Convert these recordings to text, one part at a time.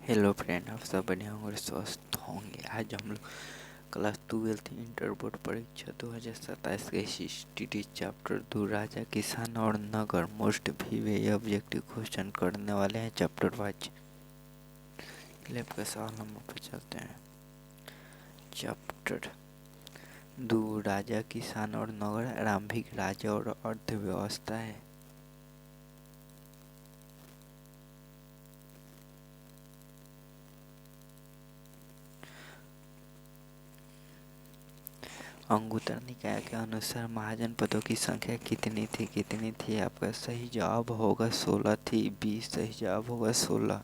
Hello friend, आप सब बढ़िया होंगे और स्वस्थ होंगे। आज हम लोग क्लास 12th इंटर बोर्ड परीक्षा 2027 के हिस्ट्री चैप्टर 2 राजा किसान और नगर मोस्ट भी ऑब्जेक्टिव क्वेश्चन करने वाले हैं चैप्टर वाइज। चलिए आपका सवाल नंबर पर चलते हैं। चैप्टर 2 राजा किसान और नगर आरंभिक राज्य और अर्थव्यवस्था है। अंगुत्तर निकाय के अनुसार महाजनपदों की संख्या कितनी थी? आपका सही जवाब होगा 16 थी। बी सही जवाब होगा 16।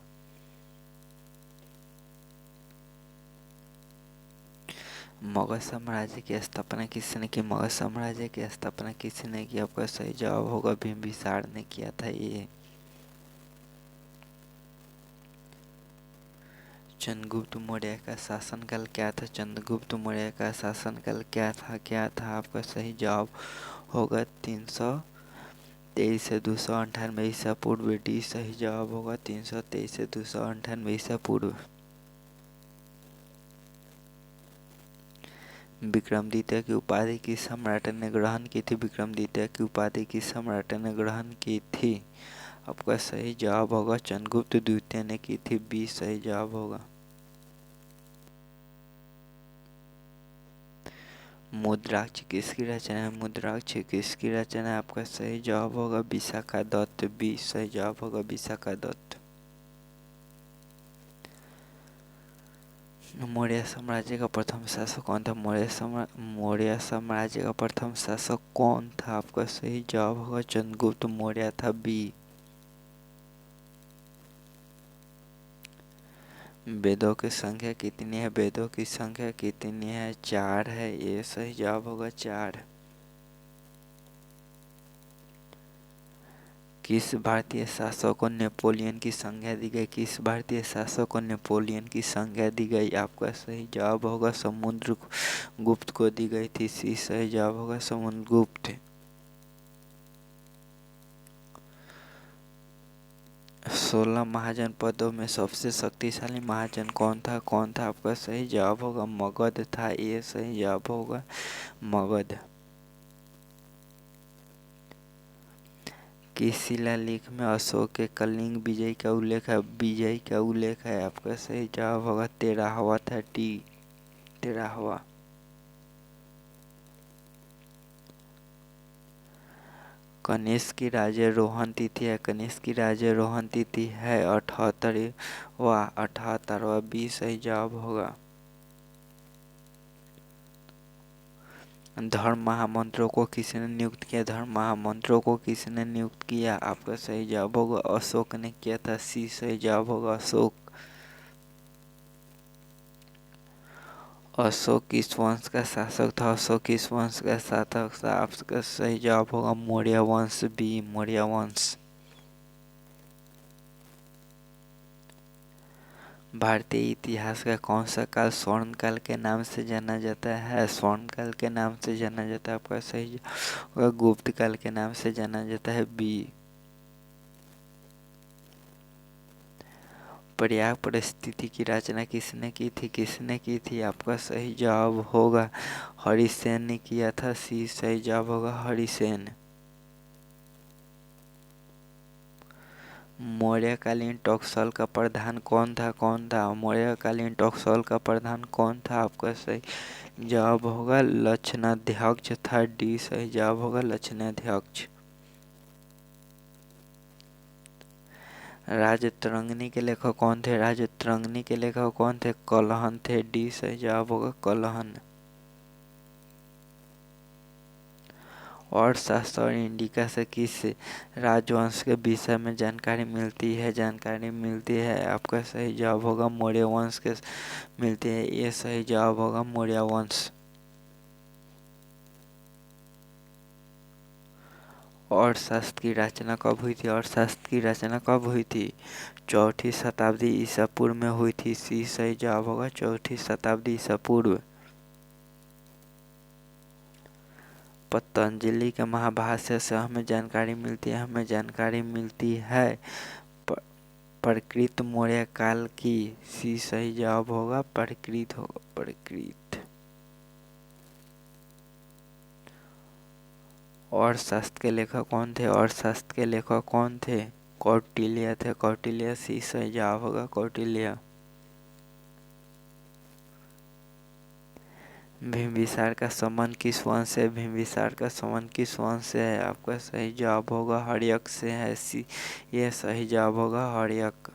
मगध साम्राज्य की स्थापना किसने की? मगध साम्राज्य की स्थापना किसने की? आपका सही जवाब होगा बिंबिसार ने किया था ये। चंद्रगुप्त मौर्य का शासनकाल क्या था? चंद्रगुप्त मौर्य का शासनकाल क्या था? आपका सही जवाब होगा 323 से 298 ईसा पूर्व। डी सही जवाब होगा 323 से 298 ईसा पूर्व। विक्रमादित्य की उपाधि किस सम्राट ने ग्रहण की थी? विक्रमादित्य की उपाधि किस सम्राट ने ग्रहण की थी? आपका सही जवाब होगा चंद्रगुप्त द्वितीय ने की थी। बी सही जवाब होगा। मुद्राक्ष किसकी रचना है? मुद्राक्ष किसकी रचना है? आपका सही जवाब होगा विशाखा दत्त। बी सही जवाब होगा विशाखा दत्त। मौर्य साम्राज्य का प्रथम शासक कौन था? मौर्य साम्राज्य का प्रथम शासक कौन था? आपका सही जवाब होगा चंद्रगुप्त मौर्य था। बी। वेदों की संख्या कितनी है? वेदों की संख्या कितनी है? 4 है। ये सही जवाब होगा 4। किस भारतीय शासक को नेपोलियन की संज्ञा दी गई? किस भारतीय शासक को नेपोलियन की संज्ञा दी गई? आपका सही जवाब होगा समुद्रगुप्त को दी गई थी। सी सही जवाब होगा समुद्रगुप्त। 16 महाजनपदों में सबसे शक्तिशाली महाजन कौन था? आपका सही जवाब होगा मगध था। ये सही जवाब होगा मगध। किस शिलालेख में अशोक के कलिंग विजय का उल्लेख है? आपका सही जवाब होगा 13वां था। टी 13वां। कनिष्क की राज्यारोहण तिथि है? कनिष्क की राज्यारोहण तिथि है 78वां। बी सही जवाब होगा। धर्म महामंत्रों को किसने नियुक्त किया? धर्म महामंत्रों को किसने नियुक्त किया? आपका सही जवाब होगा अशोक ने किया था। सी सही जवाब होगा अशोक। अशोक किस वंश का शासक था? अशोक किस वंश का शासक था? आपका सही जवाब होगा मौर्य वंश। बी मौर्य वंश। भारतीय इतिहास का कौन सा काल स्वर्ण काल के नाम से जाना जाता है? स्वर्ण काल के नाम से जाना जाता है। आपका सही जवाब होगा गुप्त काल के नाम से जाना जाता है। बी। पर्याय परिस्थिति की रचना किसने की थी? आपका सही जवाब होगा हरिसेन ने किया था। सी सही जवाब होगा हरिसेन। मौर्यकालीन टकसाल का प्रधान कौन था? मौर्यकालीन टकसाल का प्रधान कौन था? आपका सही जवाब होगा लक्षणाध्यक्ष था। डी सही जवाब होगा लक्षणाध्यक्ष। राजतरंगिणी के लेखक कौन थे? राजतरंगिणी के लेखक कौन थे? कलहन थे। डी सही जवाब होगा कलहन। और शास्त्र और इंडिका से किस राजवंश के विषय में जानकारी मिलती है? आपका सही जवाब होगा मौर्य वंश के मिलती है। ये सही जवाब होगा मौर्य वंश। अर्थशास्त्र की रचना कब हुई थी? अर्थशास्त्र की रचना कब हुई थी? 4ठी शताब्दी ईसा पूर्व में हुई थी। सी सही जवाब होगा 4ठी शताब्दी ईसा पूर्व। पतंजलि के महाभाष्य से हमें जानकारी मिलती है प्रकृत मौर्य काल की, सी सही जवाब होगा प्रकृत होगा प्रकृत। अर्थशास्त्र के लेखक कौन थे? अर्थशास्त्र के लेखक कौन थे? कौटिल्य थे। कौटिल्य, सी सही जवाब होगा कौटिल्य। भीमविसार का संबंध किस वंश से? भीमविसार का संबंध किस वंश से है? आपका सही जवाब होगा हर्यक से है। सी, ये सही जवाब होगा हर्यक।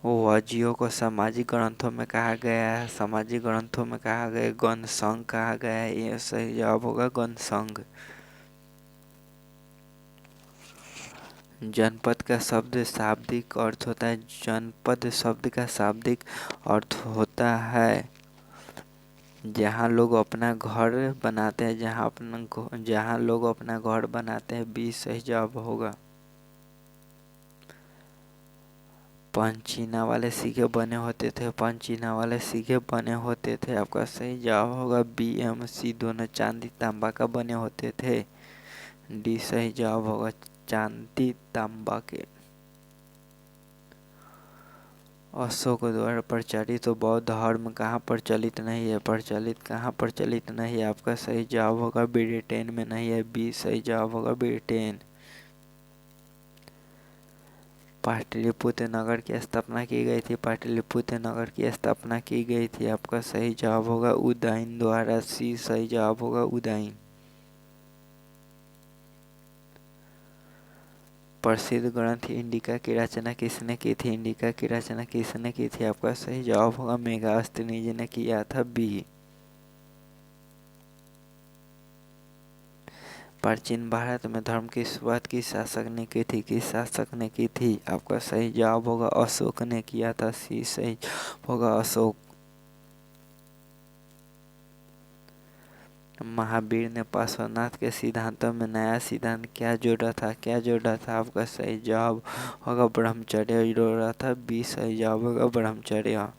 वज्जियों को सामाजिक ग्रंथों में कहा गया है। सामाजिक ग्रंथों में कहा गया गण संघ कहा गया है। ये सही जवाब होगा गण संघ। जनपद का शब्द शाब्दिक अर्थ होता है। जनपद शब्द का शाब्दिक अर्थ होता है जहाँ लोग अपना घर बनाते हैं। जहाँ लोग अपना घर बनाते हैं। बी सही जवाब होगा। पंचीना वाले सिक्के बने होते थे। पंचीना वाले सिक्के बने होते थे। आपका सही जवाब होगा बी एम सी, दोनों चांदी तांबा का बने होते थे। डी सही जवाब होगा चांदी तांबा के। अशोक द्वारा प्रचलित बौद्ध धर्म कहाँ प्रचलित नहीं है? प्रचलित कहाँ प्रचलित नहीं है? आपका सही जवाब होगा ब्रिटेन में नहीं है। बी सही जवाब होगा ब्रिटेन। पाटलिपुत्र नगर की स्थापना की गई थी। पाटलिपुत्र नगर की स्थापना की गई थी। आपका सही जवाब होगा उदयन द्वारा। सी सही जवाब होगा उदयन। प्रसिद्ध ग्रंथ इंडिका की रचना किसने की थी? इंडिका की रचना किसने की थी? आपका सही जवाब होगा मेगास्थनी जी ने किया था। बी। प्राचीन भारत में धर्म की शुरुआत किस शासक ने की थी? किस शासक ने की थी? आपका सही जवाब होगा अशोक ने किया था। सी सही होगा अशोक। महावीर ने पार्श्वनाथ के सिद्धांतों में नया सिद्धांत क्या जोड़ा था? क्या जोड़ा था? आपका सही जवाब होगा ब्रह्मचर्य जोड़ा था। बी सही जवाब होगा ब्रह्मचर्य।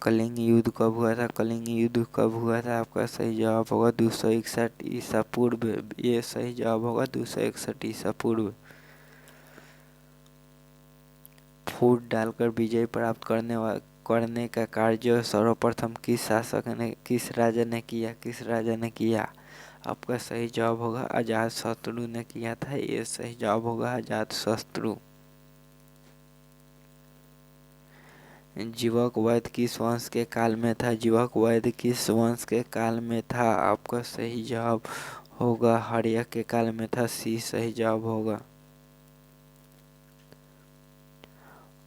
कलिंग युद्ध कब हुआ था? कलिंग युद्ध कब हुआ था? आपका सही जवाब होगा 261 ईसा पूर्व। ये सही जवाब होगा 261 ईसा पूर्व। फूट डालकर विजय प्राप्त करने का कार्य सर्वप्रथम किस राजा ने किया? किस राजा ने किया? आपका सही जवाब होगा अजात शत्रु ने किया था। ये सही जवाब होगा अजात शत्रु। जीवक वैद्य किस वंश के काल में था? जीवक वैद्य किस वंश के काल में था? आपका सही जवाब होगा हर्यक के काल में था। सी सही जवाब होगा।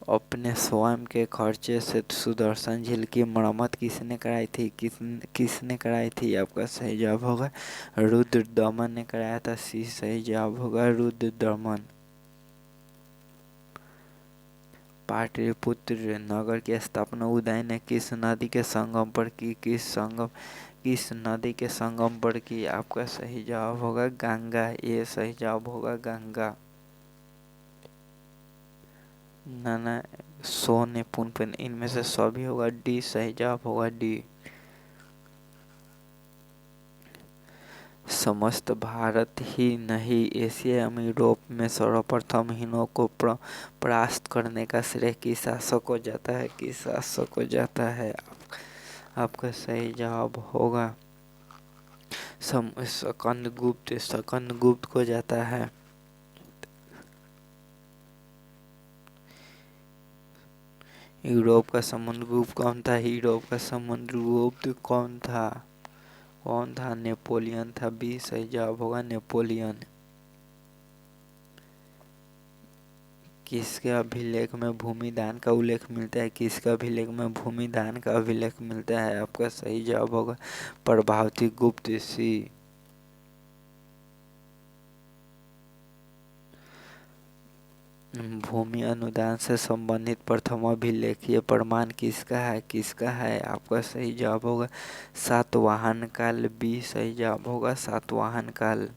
अपने स्वयं के खर्चे से सुदर्शन झील की मरम्मत किसने कराई थी? किसने कराई थी? आपका सही जवाब होगा रुद्रदमन ने कराया था। सी सही जवाब होगा रुद्रदमन। पाटलिपुत्र नगर की स्थापना उदयन ने किस नदी के संगम पर की? किस नदी के संगम पर की? आपका सही जवाब होगा गंगा। ये सही जवाब होगा गंगा। नाना सो ने पुनपुन, इनमें से सभी होगा। डी सही जवाब होगा डी। समस्त भारत ही नहीं एशिया एवं यूरोप में सर्वप्रथम हिनों को परास्त करने का श्रेय किस शासक को जाता है? किस शासक को जाता है? आपका सही जवाब होगा सकंदगुप्त को जाता है। यूरोप का समुद्रगुप्त कौन था? यूरोप का समुद्रगुप्त कौन था? नेपोलियन था। बी सही जवाब होगा नेपोलियन। किसके अभिलेख में भूमि दान का उल्लेख मिलता है? किसके अभिलेख में भूमि दान का अभिलेख मिलता है? आपका सही जवाब होगा प्रभावती गुप्त। सी। भूमि अनुदान से संबंधित प्रथम अभिलेखीय प्रमाण किसका है? किसका है? आपका सही जवाब होगा सातवाहन काल। बी सही जवाब होगा सातवाहन काल।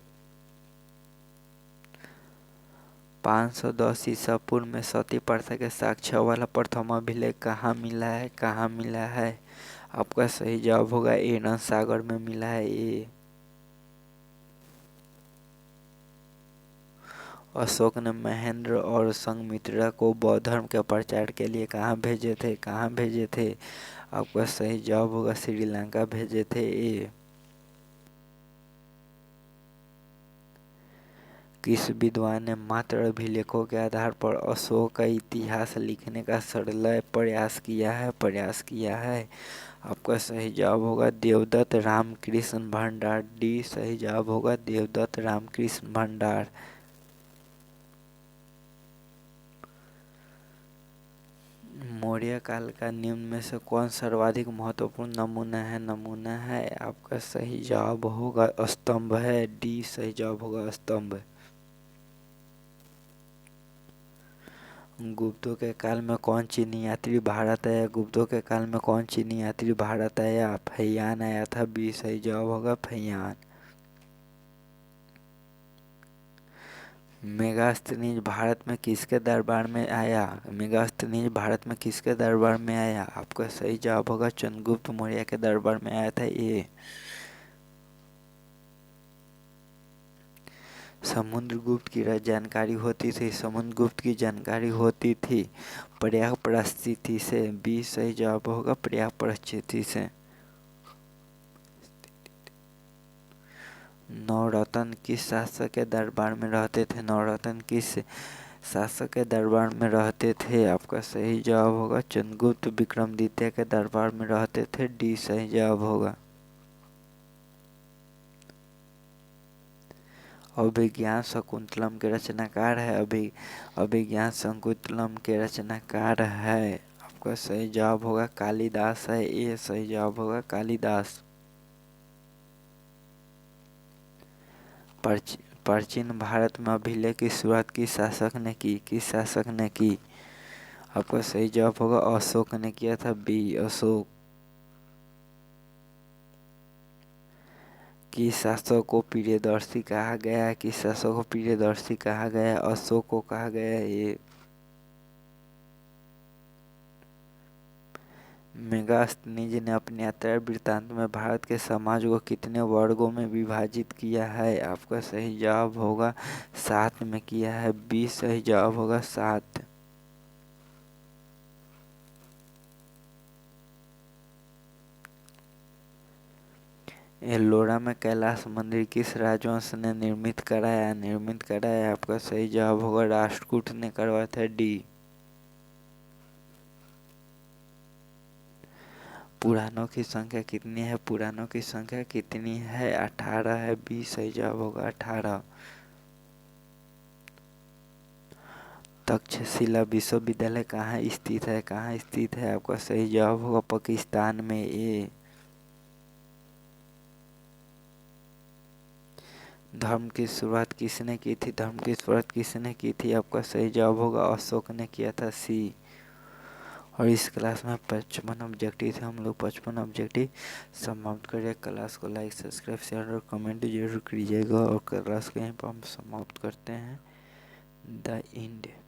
510 ईसा पूर्व में सती प्रथा के साक्ष्य वाला प्रथम अभिलेख कहाँ मिला है? कहाँ मिला है? आपका सही जवाब होगा एरन सागर में मिला है। ये अशोक ने महेंद्र और संघमित्रा को बौद्ध धर्म के प्रचार के लिए कहाँ भेजे थे? कहाँ भेजे थे? आपका सही जवाब होगा श्रीलंका भेजे थे। ए। किस विद्वान ने मात्र अभिलेखों के आधार पर अशोक का इतिहास लिखने का सरल प्रयास किया है? आपका सही जवाब होगा देवदत्त रामकृष्ण भंडार। डी सही जवाब होगा देवदत्त रामकृष्ण भंडार। मौर्य काल का निम्न में से कौन सर्वाधिक महत्वपूर्ण नमूना है? आपका सही जवाब होगा स्तंभ है। डी सही जवाब होगा स्तंभ। गुप्तों के काल में कौन चीनी यात्री भारत आया? गुप्तों के काल में कौन चीनी यात्री भारत आया? फैयान आया था। बी सही जवाब होगा फैयान। मेगास्थनीज भारत में किसके दरबार में आया? मेगास्थनीज भारत में किसके दरबार में आया? आपका सही जवाब होगा चंद्रगुप्त मौर्य के दरबार में आया था। ये समुद्रगुप्त की जानकारी होती थी पर्याप्त परिस्थिति से। बी सही जवाब होगा पर्याप्त परिस्थिति से। नवरत्न किस शासक के दरबार में रहते थे? नवरत्न किस शासक के दरबार में रहते थे? आपका सही जवाब होगा चंद्रगुप्त विक्रमादित्य के दरबार में रहते थे। डी सही जवाब होगा। अभिज्ञान शाकुंतलम के रचनाकार है। अभिज्ञान शाकुंतलम के रचनाकार है। आपका सही जवाब होगा कालिदास है। ये सही जवाब होगा कालिदास। प्राचीन भारत में अभिलेख की शुरुआत किस शासक ने की? किस शासक ने की? आपका सही जवाब होगा अशोक ने किया था। बी अशोक। किस शासक को प्रियदर्शी कहा गया है? किस शासक को प्रियदर्शी कहा गया है? अशोक को कहा गया है। ये मेगास्थनीज ने अपनी यात्रा वृत्तांत में भारत के समाज को कितने वर्गों में विभाजित किया है? आपका सही जवाब होगा 7 में किया है। बी सही जवाब होगा 7। एल्लोरा में कैलाश मंदिर किस राजवंश ने निर्मित कराया? आपका सही जवाब होगा राष्ट्रकूट ने करवाया था। डी। पुराणों की संख्या कितनी है? पुराणों की संख्या कितनी है? 18 है। बी सही जवाब होगा 18। तक्षशिला विश्वविद्यालय कहाँ स्थित है? कहाँ स्थित है? आपका सही जवाब होगा पाकिस्तान में। ए। धर्म की शुरुआत किसने की थी? धर्म की शुरुआत किसने की थी? आपका सही जवाब होगा अशोक ने किया था। सी। और इस क्लास में 55 ऑब्जेक्टिव थे। हम लोग 55 ऑब्जेक्टिव समाप्त करिए। क्लास को लाइक सब्सक्राइब शेयर और कमेंट जरूर कीजिएगा। और क्लास को यहीं पर हम समाप्त करते हैं। The end.